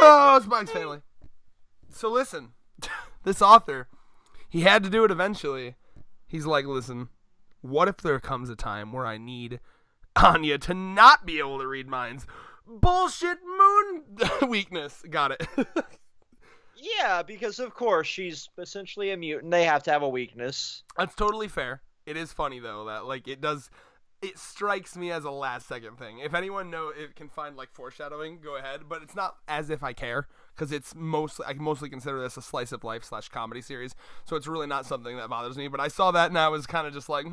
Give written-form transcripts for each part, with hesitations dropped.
Oh, Spike's family. So listen, this author, he had to do it eventually. He's like, listen, what if there comes a time where I need Anya to not be able to read minds? Bullshit moon weakness. Got it. Yeah, because of course she's essentially a mutant. They have to have a weakness. That's totally fair. It is funny though that like it strikes me as a last second thing. If anyone it can find like foreshadowing, go ahead. But it's not as if I care because I mostly consider this a slice of life / comedy series. So it's really not something that bothers me. But I saw that and I was kind of just like,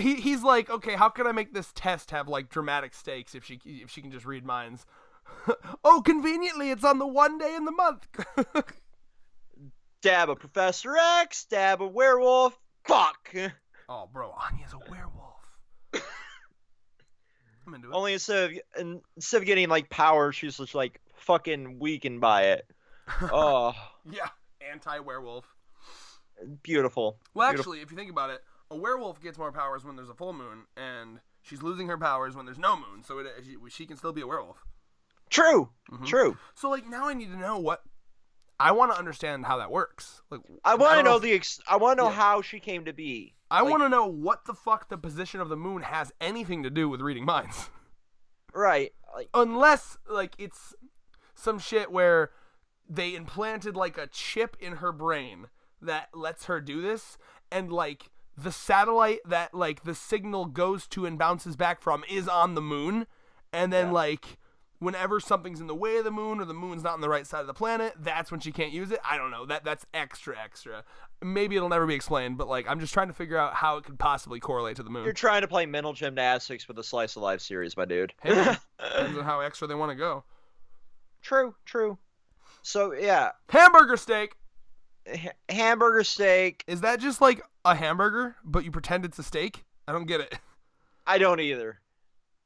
He's like, okay, how can I make this test have like dramatic stakes if she can just read minds? Oh, conveniently, it's on the one day in the month. Dab a Professor X, dab a werewolf. Fuck. Oh, bro, Anya's a werewolf. I'm into it. Only instead of getting like power, she's just like fucking weakened by it. Oh. Yeah, anti-werewolf. Beautiful. Well, Beautiful. actually, if you think about it, a werewolf gets more powers when there's a full moon, and she's losing her powers when there's no moon, so she can still be a werewolf. True. Mm-hmm. True. So, like, now I need to know what... I want to understand how that works. Like, I want to know I want to know how she came to be. I want to know what the fuck the position of the moon has anything to do with reading minds. Right. Unless, like, it's some shit where they implanted, like, a chip in her brain that lets her do this, and, like, the satellite that, like, the signal goes to and bounces back from is on the moon, and then, like... Whenever something's in the way of the moon or the moon's not on the right side of the planet, that's when she can't use it. I don't know. That's extra. Maybe it'll never be explained, but like I'm just trying to figure out how it could possibly correlate to the moon. You're trying to play mental gymnastics with a slice of life series, my dude. Hey, depends on how extra they want to go. True. So, yeah. Hamburger steak. Hamburger steak. Is that just like a hamburger, but you pretend it's a steak? I don't get it. I don't either.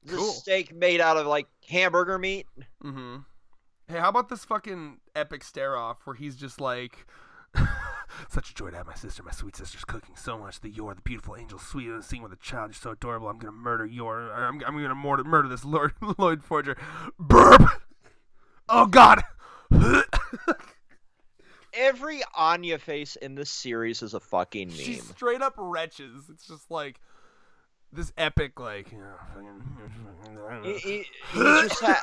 This Cool. steak made out of, like, hamburger meat. Mm-hmm. Hey, how about this fucking epic stare-off where he's just like, such a joy to have my sweet sister's cooking so much that you're the beautiful angel, sweet and seeing with a child. You're so adorable. I'm going to murder I'm going to murder this Lloyd Forger. Burp! Oh, God! Every Anya face in this series is a fucking meme. She straight up retches. It's just like... This epic, like, He just had,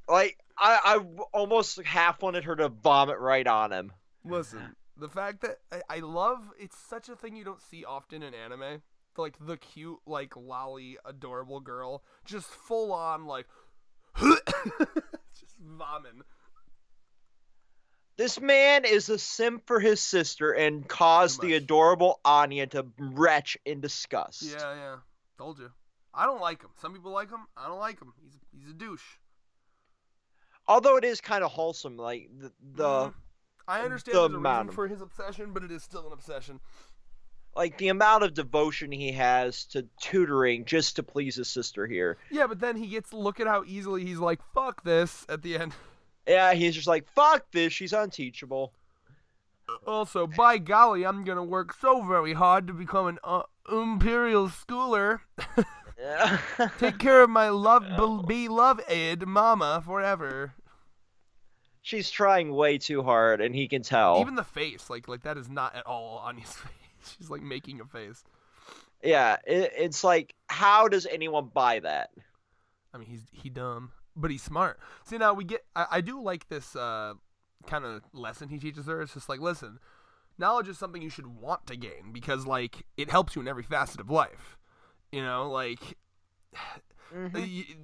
like, I almost half wanted her to vomit right on him. Listen, the fact that I love, it's such a thing you don't see often in anime. Like, the cute, like, lolly, adorable girl, just full on, like, just vomiting. This man is a simp for his sister and caused the adorable Anya to retch in disgust. Yeah. Told you. I don't like him. Some people like him. I don't like him. He's a douche. Although it is kind of wholesome, like the I understand there's a reason for his obsession, but it is still an obsession. Like the amount of devotion he has to tutoring just to please his sister here. Yeah, but then look at how easily he's like, fuck this at the end. Yeah, he's just like, fuck this, she's unteachable. Also, by golly, I'm gonna work so very hard to become an imperial schooler. Take care of my beloved mama forever. She's trying way too hard, and he can tell. Even the face, like that is not at all on his face. She's like making a face. Yeah, it's like, how does anyone buy that? I mean, he dumb. But he's smart. See, now I do like this kind of lesson he teaches her. It's just like, listen, knowledge is something you should want to gain because, like, it helps you in every facet of life. You know, like,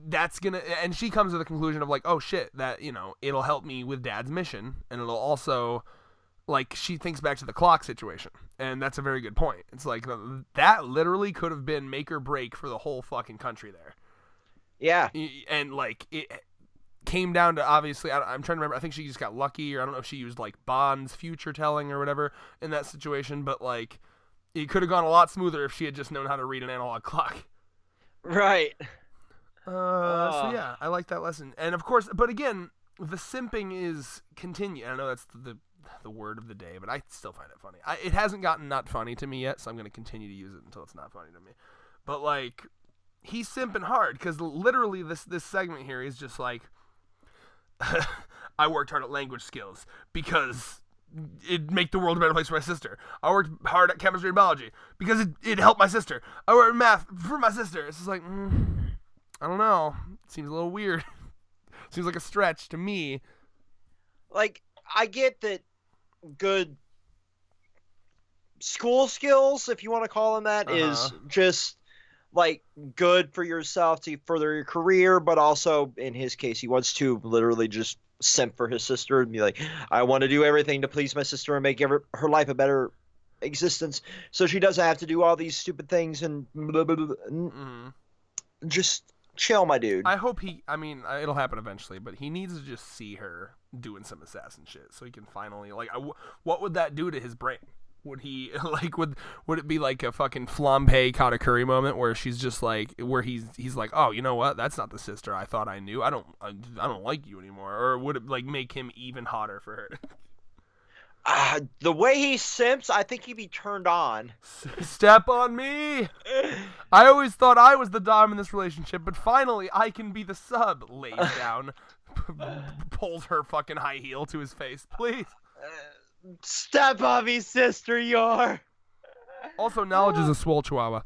that's gonna, and she comes to the conclusion of, like, oh, shit, that, you know, it'll help me with Dad's mission, and it'll also, like, she thinks back to the clock situation, and that's a very good point. It's like, that literally could have been make or break for the whole fucking country there. Yeah. And, like, it came down to, obviously, I'm trying to remember, I think she just got lucky, or I don't know if she used, like, Bond's future telling or whatever in that situation, but, like, it could have gone a lot smoother if she had just known how to read an analog clock. Right. So, yeah, I like that lesson. And, of course, but again, the simping is continue. I know that's the word of the day, but I still find it funny. It hasn't gotten not funny to me yet, so I'm going to continue to use it until it's not funny to me. But, like... He's simping hard because literally this segment here is just like I worked hard at language skills because it'd make the world a better place for my sister. I worked hard at chemistry and biology because it helped my sister. I worked in math for my sister. It's just like, I don't know. It seems a little weird. Seems like a stretch to me. Like, I get that good school skills, if you want to call them that, is just like good for yourself to further your career, but also in his case, he wants to literally just simp for his sister and be like, I want to do everything to please my sister and make her life a better existence, so she doesn't have to do all these stupid things and blah, blah, blah, blah. Just chill, my dude. I hope it'll happen eventually, but he needs to just see her doing some assassin shit so he can finally, like, what would that do to his brain? Would he, like, would it be like a fucking flambe katakuri moment where she's just like, where he's like, oh, you know what? That's not the sister I thought I knew. I don't like you anymore. Or would it, like, make him even hotter for her? The way he simps, I think he'd be turned on. Step on me! I always thought I was the dom in this relationship, but finally I can be the sub. Lays down, pulls her fucking high heel to his face. Please. Step on me, sister, you're. Also, knowledge is a swole chihuahua.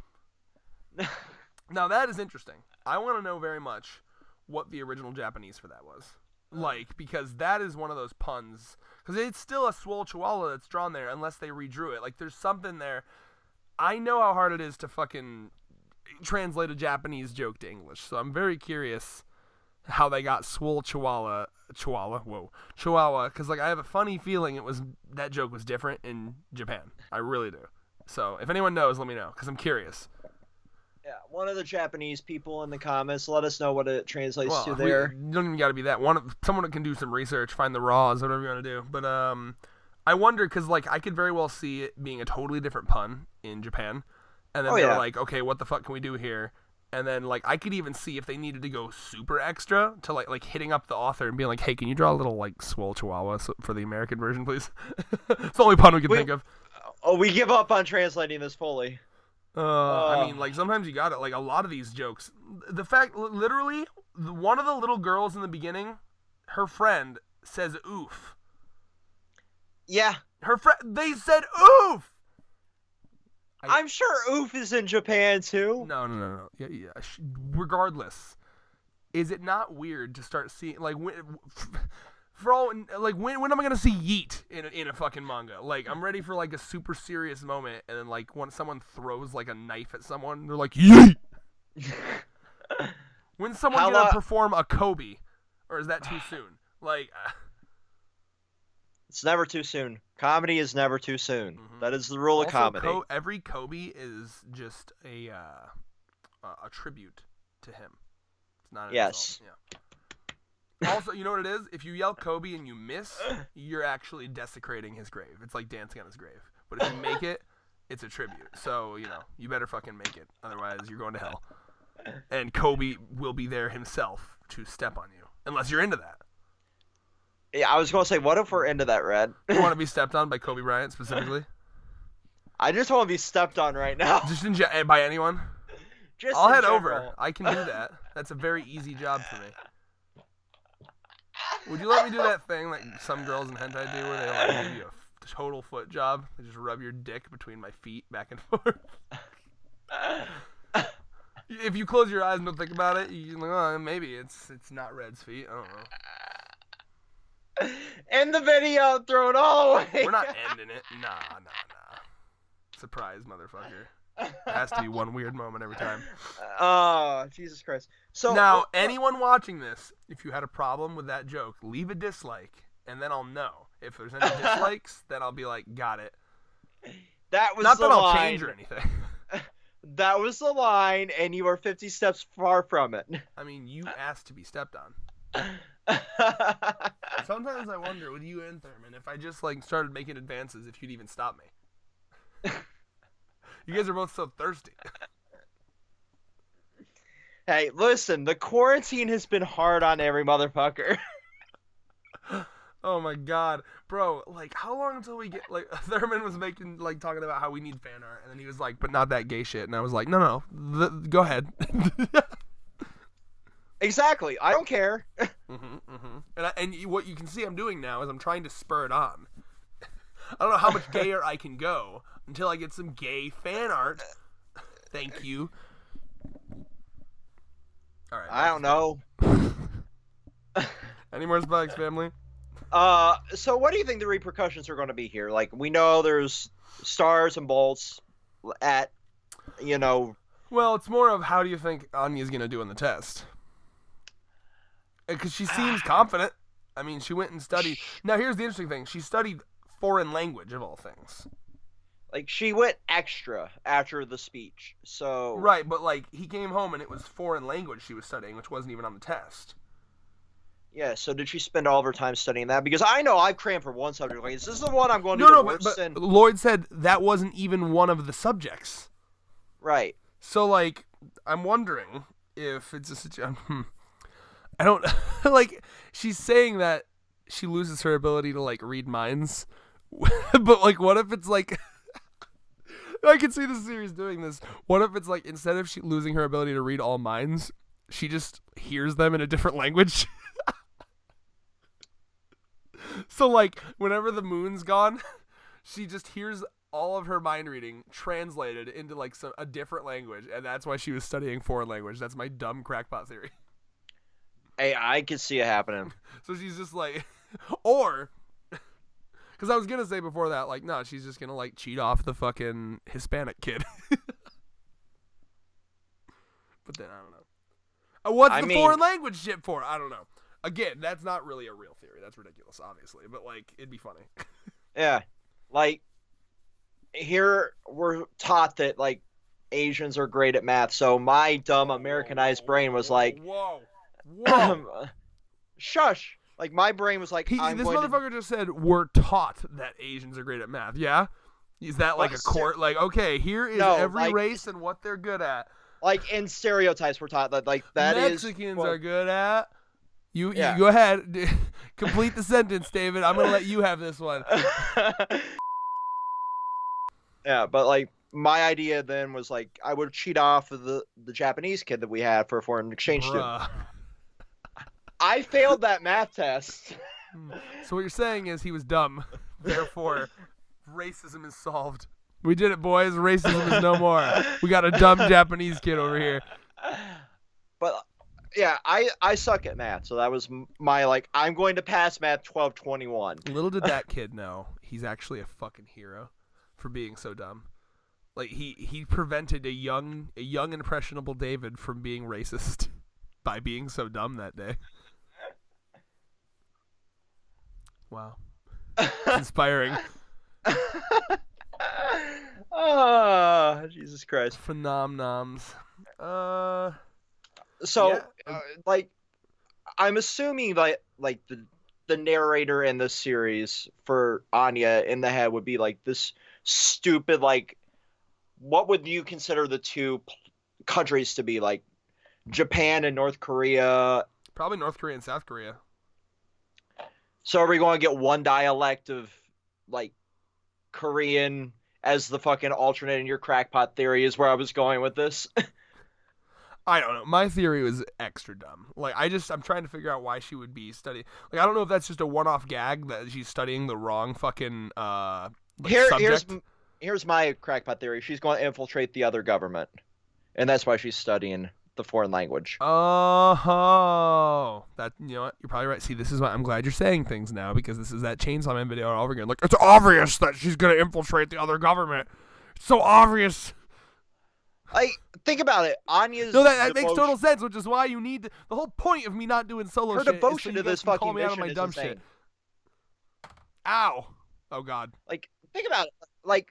Now that is interesting. I want to know very much what the original Japanese for that was. Like, because that is one of those puns. Because it's still a swole chihuahua that's drawn there unless they redrew it. Like, there's something there. I know how hard it is to fucking translate a Japanese joke to English. So I'm very curious how they got swole chihuahua, because, like, I have a funny feeling that joke was different in Japan. I really do. So if anyone knows, let me know, because I'm curious. Yeah, one of the Japanese people in the comments, let us know what it translates to there. You don't even got to be that. Someone can do some research, find the raws, whatever you want to do. But I wonder, because, like, I could very well see it being a totally different pun in Japan. And then they're like, okay, what the fuck can we do here? And then, like, I could even see if they needed to go super extra to, like hitting up the author and being like, hey, can you draw a little, like, swole chihuahua for the American version, please? It's the only pun we can think of. Oh, we give up on translating this fully. I mean, like, sometimes you got it. Like, a lot of these jokes. The fact, literally, one of the little girls in the beginning, her friend says oof. Yeah. They said oof! I'm sure oof is in Japan, too. No. Yeah. Regardless, is it not weird to start seeing, like, when am I gonna see yeet in a fucking manga? Like, I'm ready for, like, a super serious moment, and then, like, when someone throws, like, a knife at someone, they're like, yeet! When someone gonna perform a Kobe, or is that too soon? Like, it's never too soon. Comedy is never too soon. Mm-hmm. That is the rule of comedy. Every Kobe is just a tribute to him. It's not an insult. Yeah. Also, you know what it is? If you yell Kobe and you miss, you're actually desecrating his grave. It's like dancing on his grave. But if you make it, it's a tribute. So, you know, you better fucking make it. Otherwise, you're going to hell. And Kobe will be there himself to step on you. Unless you're into that. Yeah, I was going to say, what if we're into that, Red? You want to be stepped on by Kobe Bryant specifically? I just want to be stepped on right now. Just by anyone? I'll head over. I can do that. That's a very easy job for me. Would you let me do that thing like some girls in hentai do where they like give you a total foot job? They just rub your dick between my feet back and forth. If you close your eyes and don't think about it, you're like, oh, maybe it's not Red's feet. I don't know. End the video, throw it all away. We're not ending it. Nah. Surprise, motherfucker. It has to be one weird moment every time. Oh, Jesus Christ. So now, anyone watching this, if you had a problem with that joke, leave a dislike, and then I'll know. If there's any dislikes, then I'll be like, got it. That was not the that line. I'll change or anything. That was the line, and you are 50 steps far from it. I mean, you asked to be stepped on. Sometimes I wonder with you and Thurman if I just like started making advances if you'd even stop me. You guys are both so thirsty. Hey, listen, the quarantine has been hard on every motherfucker. Oh my god, bro! Like, how long until we get like Thurman was talking about how we need fan art, and then he was like, "But not that gay shit," and I was like, "No, go ahead." Exactly. I don't care. What you can see I'm doing now is I'm trying to spur it on. I don't know how much gayer I can go until I get some gay fan art. Thank you. All right. I don't know. Any more Spikes, family? So what do you think the repercussions are going to be here? Like, we know there's stars and bolts at, Well, it's more of how do you think Anya's going to do in the test? Because she seems confident. I mean, she went and studied. Now, here's the interesting thing. She studied foreign language, of all things. Like, she went extra after the speech, so... Right, but, like, he came home and it was foreign language she was studying, which wasn't even on the test. Yeah, so did she spend all of her time studying that? Because I know I've crammed for one subject. Like, is this the one I'm going to do the worst in? Lloyd said that wasn't even one of the subjects. Right. So, like, I'm wondering if it's a situation... I don't... like, she's saying that she loses her ability to, like, read minds. But, like, what if it's, like... I can see the series doing this. What if it's, like, instead of she losing her ability to read all minds, she just hears them in a different language? So, like, whenever the moon's gone, she just hears all of her mind reading translated into, like, a different language, and that's why she was studying foreign language. That's my dumb crackpot theory. Hey, I could see it happening. So she's just, like... Or... Because I was going to say before that, like, no, she's just going to, like, cheat off the fucking Hispanic kid. But then, I don't know. What's the foreign language shit for? I don't know. Again, that's not really a real theory. That's ridiculous, obviously. But, like, it'd be funny. Yeah. Like, here we're taught that, like, Asians are great at math. So my dumb Americanized brain was like... Whoa. Shush. Like, my brain was like... This motherfucker just said, we're taught that Asians are great at math. Yeah? Is that, like, a court? Like, okay, here is every race and what they're good at. Like, in stereotypes, we're taught that, like, that Mexicans are good at... You go ahead. Complete the sentence, David. I'm going to let you have this one. Yeah, but, like, my idea then was, like, I would cheat off of the Japanese kid that we had for a foreign exchange student. I failed that math test. So what you're saying is he was dumb. Therefore, racism is solved. We did it, boys. Racism is no more. We got a dumb Japanese kid over here. But... yeah, I suck at math, so that was my, like, I'm going to pass math 1221. Little did that kid know, he's actually a fucking hero for being so dumb. Like, he prevented a young impressionable David from being racist by being so dumb that day. Wow. It's inspiring. Oh, Jesus Christ. Phenoms. So, like, I'm assuming that, like, the narrator in this series for Anya in the head would be, like, this stupid, like, what would you consider the two countries to be? Like, Japan and North Korea? Probably North Korea and South Korea. So are we going to get one dialect of, like, Korean as the fucking alternate in your crackpot theory is where I was going with this? I don't know. My theory was extra dumb. Like, I'm trying to figure out why she would be studying. Like, I don't know if that's just a one-off gag that she's studying the wrong fucking subject. Here's my crackpot theory. She's going to infiltrate the other government, and that's why she's studying the foreign language. Oh, that, you know what? You're probably right. See, this is why I'm glad you're saying things now, because this is that Chainsaw Man video all over again. Like, it's obvious that she's gonna infiltrate the other government. It's so obvious. Like, think about it. Anya's that makes total sense, which is why you need the whole point of me not doing solo her shit. Devotion to this fucking call me out on mission my is dumb insane. shit. Ow! Oh God. Like, think about it. Like,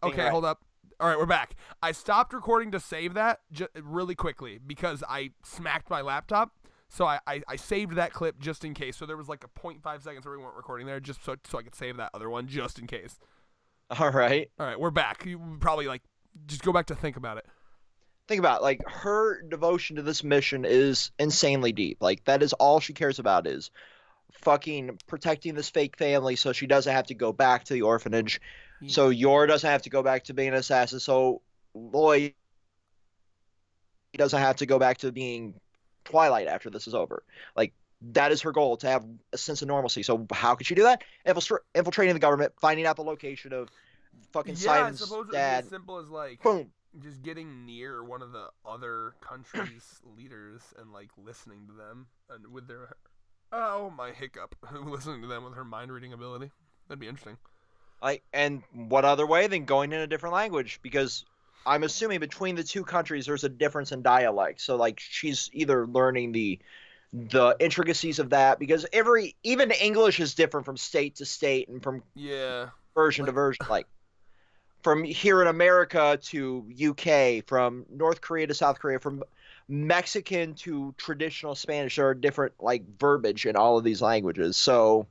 okay, right. Hold up. All right, we're back. I stopped recording to save that really quickly because I smacked my laptop. So I saved that clip just in case. So there was like a 0.5 seconds where we weren't recording there, just so I could save that other one just in case. All right, we're back. You probably like just go back to think about it. Think about it. Like, her devotion to this mission is insanely deep. Like, that is all she cares about is fucking protecting this fake family so she doesn't have to go back to the orphanage. Yeah. So Yor doesn't have to go back to being an assassin. So Lloyd doesn't have to go back to being Twilight after this is over. Like, that is her goal, to have a sense of normalcy. So how could she do that? Infiltrating the government, finding out the location of fucking Yeah, I Simon's suppose it would be as dad. simple as like Boom. just getting near one of the other countries' leaders and like listening to them and with their my hiccup listening to them with her mind reading ability. That'd be interesting. Like, and what other way than going in a different language? Because I'm assuming between the two countries there's a difference in dialect. So like she's either learning the intricacies of that, because even English is different from state to state and from Yeah, version to like version. Like from here in America to UK, from North Korea to South Korea, from Mexican to traditional Spanish, there are different like verbiage in all of these languages. So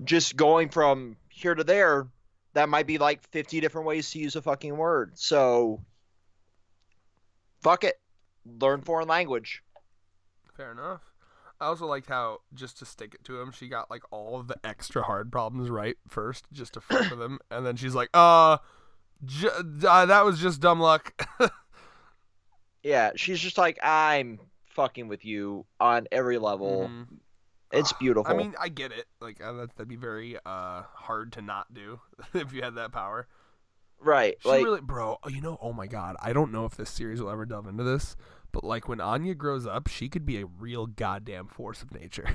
just going from here to there, that might be like 50 different ways to use a fucking word. So fuck it. Learn foreign language. fair enough. I also liked how, just to stick it to him, she got like all of the extra hard problems right first, just to fuck with him, and then she's like, that was just dumb luck." Yeah, she's just like, I'm fucking with you on every level. Mm-hmm. It's beautiful. I mean, I get it. Like that'd be very hard to not do if you had that power. Right. She like, really, bro. Oh my god. I don't know if this series will ever delve into this, but like when Anya grows up, she could be a real goddamn force of nature.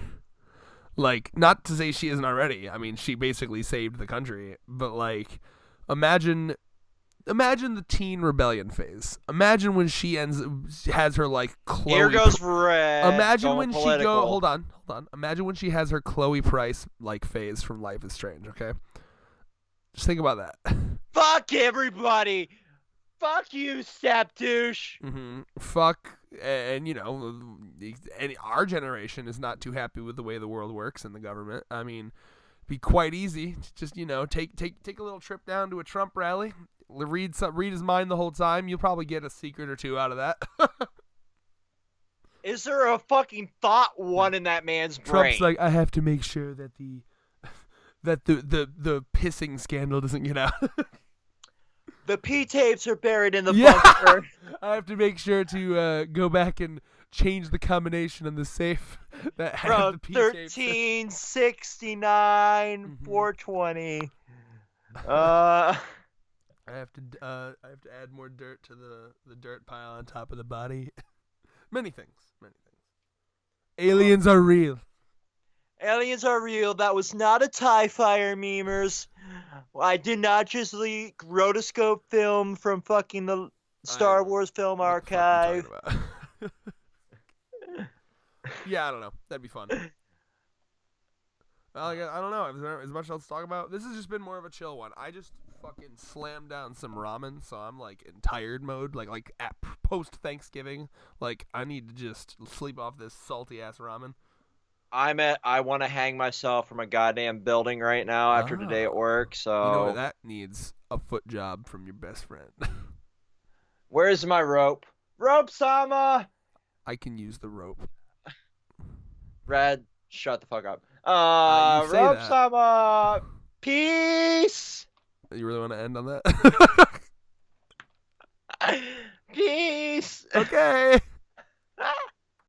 Like, not to say she isn't already. I mean, she basically saved the country. But like, imagine the teen rebellion phase. Imagine when she has her like Chloe. here goes Red. Imagine when political. she go. Hold on. Imagine when she has her Chloe Price like phase from Life is Strange. Okay, just think about that. Fuck everybody. Fuck you, step douche. Mm-hmm. Fuck, and our generation is not too happy with the way the world works and the government. I mean, be quite easy. Just take a little trip down to a Trump rally. Read his mind the whole time. You'll probably get a secret or two out of that. Is there a fucking thought one in that man's brain? Trump's like, I have to make sure that the pissing scandal doesn't get out. The P tapes are buried in the bunker. I have to make sure to go back and change the combination on the safe that has From the P tapes. 1369 420. I have to add more dirt to the dirt pile on top of the body. Many things. Aliens are real. Aliens are real. That was not a TIE fighter, memers. I did not just leak rotoscope film from fucking the Star Wars film archive. Yeah, I don't know. That'd be fun. Well, I don't know. Is there as much else to talk about? This has just been more of a chill one. I just fucking slammed down some ramen, so I'm like in tired mode. Like at post Thanksgiving, like I need to just sleep off this salty ass ramen. I want to hang myself from a goddamn building right now after today at work. So you know what that needs? A foot job from your best friend. Where's my rope? Rope Sama. I can use the rope. Red, shut the fuck up. You say Rope that. Sama. Peace. You really want to end on that? Peace. Okay.